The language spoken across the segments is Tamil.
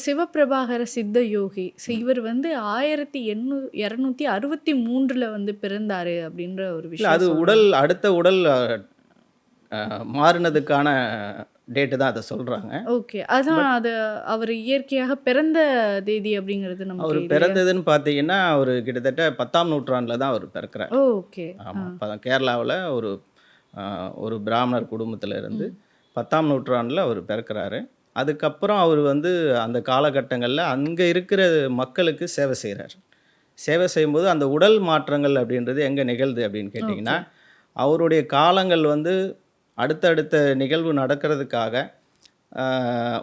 சிவபிரபாகர சித்த யோகி. இவர் வந்து 1263ல வந்து பிறந்தாரு அப்படின்ற ஒரு இல்ல விஷயம் அது சொல்றாங்க. அடுத்த உடல் மாறுனதுக்கான டேட்டு தான் அத சொல்றாங்க. ஓகே. அதான் பட் அது அவரு இயற்கையாக பிறந்த தேதி அப்படிங்கிறது நமக்கு அவரு இல்லையா? பிறந்ததுன்னு பார்த்தீங்கன்னா, அவரு கிட்டத்தட்ட 10ஆம் நூற்றாண்டுல தான் அவரு பிறக்கிறார். ஓகே. ஆ. ஆமா. கேரளாவுல ஒரு அ ஒரு பிராமணர் குடும்பத்தில இருந்து ம். 10ஆம் நூற்றாண்டுல அவரு பிறக்கிறாரு. அதுக்கப்புறம் அவரு வந்து அந்த காலகட்டங்கள்ல அங்க இருக்கிற மக்களுக்கு சேவை செய்றாரு. சேவை செய்யும்போது அந்த உடல் மாற்றங்கள் அப்படின்றது எங்க நிகழ்து அப்படின்னு கேட்டிங்கன்னா, ஓகே. அவருடைய காலங்கள் வந்து அடுத்தடுத்த நிகழ்வு நடக்கிறதுக்காக, அ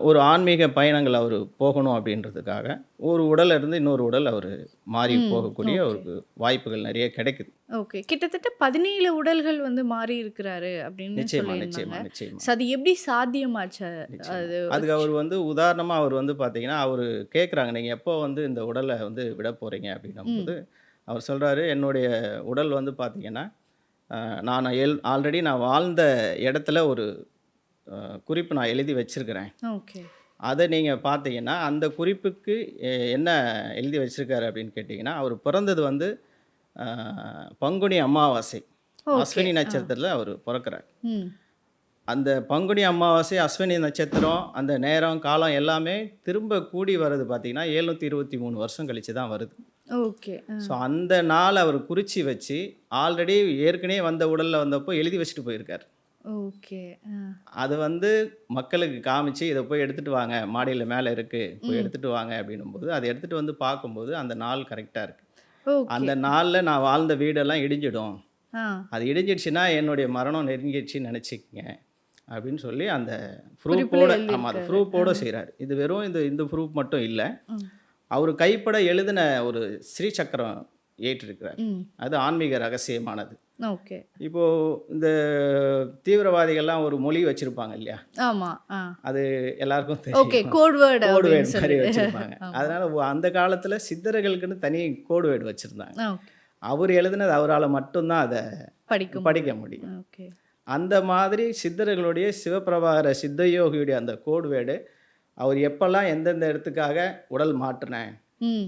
ஒரு ஆன்மீக பயணங்கள் அவரு போகணும் அப்படின்றதுக்காக, ஒரு உடல்ல இருந்து இன்னொரு உடல் அவரு மாறி ம். போகக்கூடிய ஓகே. அவருக்கு வாய்ப்புகள் நெறைய கிடைக்குது. ஓகே. கிட்டத்தட்ட 17 உடல்கள் வந்து மாறி இருக்கிறாரு அப்படின்னு நிச்சயமா, சொல்லியிருந்தாங்க. நிச்சயமா, நிச்சயமா, அது எப்படி சாத்தியமாச்சு? நிச்சயமா. அது அதுக்கு அவரு வந்து உதாரணமா அவரு வந்து பார்த்தீங்கன்னா, அவரு கேட்குறாங்க, "நீங்க எப்போ வந்து இந்த உடல வந்து விடப் போறீங்க?" அப்படின்னும்போது, ம். அவர் சொல்றாரு, "என்னுடைய உடல் வந்து பார்த்தீங்கன்னா, அ நான் ஆல்ரெடி நான் வாழ்ந்த இடத்துல ஒரு அ குறிப்பு நான் எழுதி வச்சிருக்கிறேன். ஓகே. அத நீங்க பார்த்தீங்கன்னா, அந்த குறிப்புக்கு என்ன எழுதி வச்சிருக்காரு அப்படின்னு கேட்டீங்கன்னா, அவரு பிறந்தது வந்து அ பங்குனி அமாவாசை. ஓகே. அஸ்வினி ஆ. நட்சத்திரத்தில அவரு பொறக்கிறார். ம். அந்த பங்குனி அமாவாசை, அஸ்வினி நட்சத்திரம், அந்த நேரம், காலம் எல்லாமே திரும்ப கூடி வர்றது பார்த்தீங்கன்னா, 723 வருஷம் கழிச்சு தான் வருது. ஓகே. ஆ. ஸோ அந்த நாள் அவர் குறிச்சு வச்சு, ஆல்ரெடி ஏற்கனவே வந்த உடல்ல வந்தப்போ எழுதி வச்சுட்டு போயிருக்காரு. ஓகே. ஆ. அது வந்து மக்களுக்கு காமிச்சு, "இத போய் எடுத்துட்டு வாங்க. மாடியில மேல இருக்கு. போய் ம். எடுத்துட்டு வாங்க." அப்படின்னும்போது, அத எடுத்துட்டு வந்து பார்க்கும்போது, அந்த நாள் கரெக்ட்டா இருக்கு. ஓகே. அந்த நாள்ல நான் வாழ்ந்த வீடெல்லாம் இடிஞ்சிடும். ஆ. அது இடிஞ்சிடுச்சுன்னா, என்னுடைய மரணம் நெருங்கிடுச்சுன்னு நெனச்சுக்கங்க. அப்படின்னு சொல்லி அந்த குறிப்புல ப்ரூஃபோட ஆமா. அந்த எழுதியிருக்காரு. ஆ. ப்ரூஃபோட செய்றாரு. இது வெறும் இந்த இந்த ப்ரூஃப் மட்டும் இல்ல. ம். அவரு கைப்பட எழுதின ஒரு ஸ்ரீ சக்கரம் ஏற்றிருக்கிறார். ம். அது ஆன்மீக ரகசியமானது. ஓகே. இப்போ இந்த தீவிரவாதிகள்லாம் ஒரு மொழி வச்சிருப்பாங்க இல்லையா? ஆமா. ஆ. அது எல்லாருக்கும் ஓகே. தெரியும். கோட் வேர்ட் கோடு அப்படின்னு வேர்ட் மாரி சொல்லிட்டு. வச்சிருப்பாங்க. ஆமா. அதனால அந்த காலத்துல சித்தர்களுக்குன்னு தனி கோடு வேர்ட் வச்சிருந்தாங்க. ஓகே. அவரு எழுதினது அவரால மட்டும் தான் அத படிக்க படிக்க முடியும். முடியும். ஓகே. அந்த மாதிரி சித்தர்களுடைய சிவபிரபாகர சித்தயோகியுடைய அந்த கோடு வேர்டு, அவர் எப்பல்லாம் எந்தெந்த இடத்துக்காக உடல் மாற்றுனேன், ம்.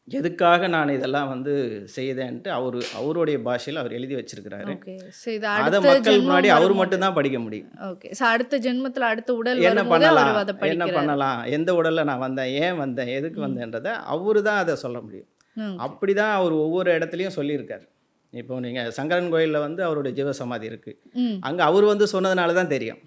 எதுக்காக நான் இதெல்லாம் வந்து செய்தேன்ட்டு அவருடைய பாஷையில அவர் எழுதி வச்சிருக்கிறாரு. ஓகே. இது அத அடுத்த மக்கள் முன்னாடி ஜென்மம் அவரு வரும்போது மட்டும் தான் படிக்க முடியும். ஓகே. அடுத்த ஜென்மத்துல அடுத்த உடல் என்ன வரும்போது பண்ணலாம்? அவரு அத என்ன படிக்கிறாரு. பண்ணலாம்? எந்த உடல்ல நான் வந்தேன்? ஏன் வந்தேன்? எதுக்கு ம். வந்தேன்றத அவரு தான் அத சொல்ல முடியும். ஓகே. அப்படிதான் அவர் ஒவ்வொரு இடத்துலயும் சொல்லியிருக்காரு. இப்போ நீங்க சங்கரன் கோயில்ல வந்து அவருடைய ஜீவசமாதி இருக்கு. ம். அங்க அவரு வந்து சொன்னதுனால தான் தெரியும்.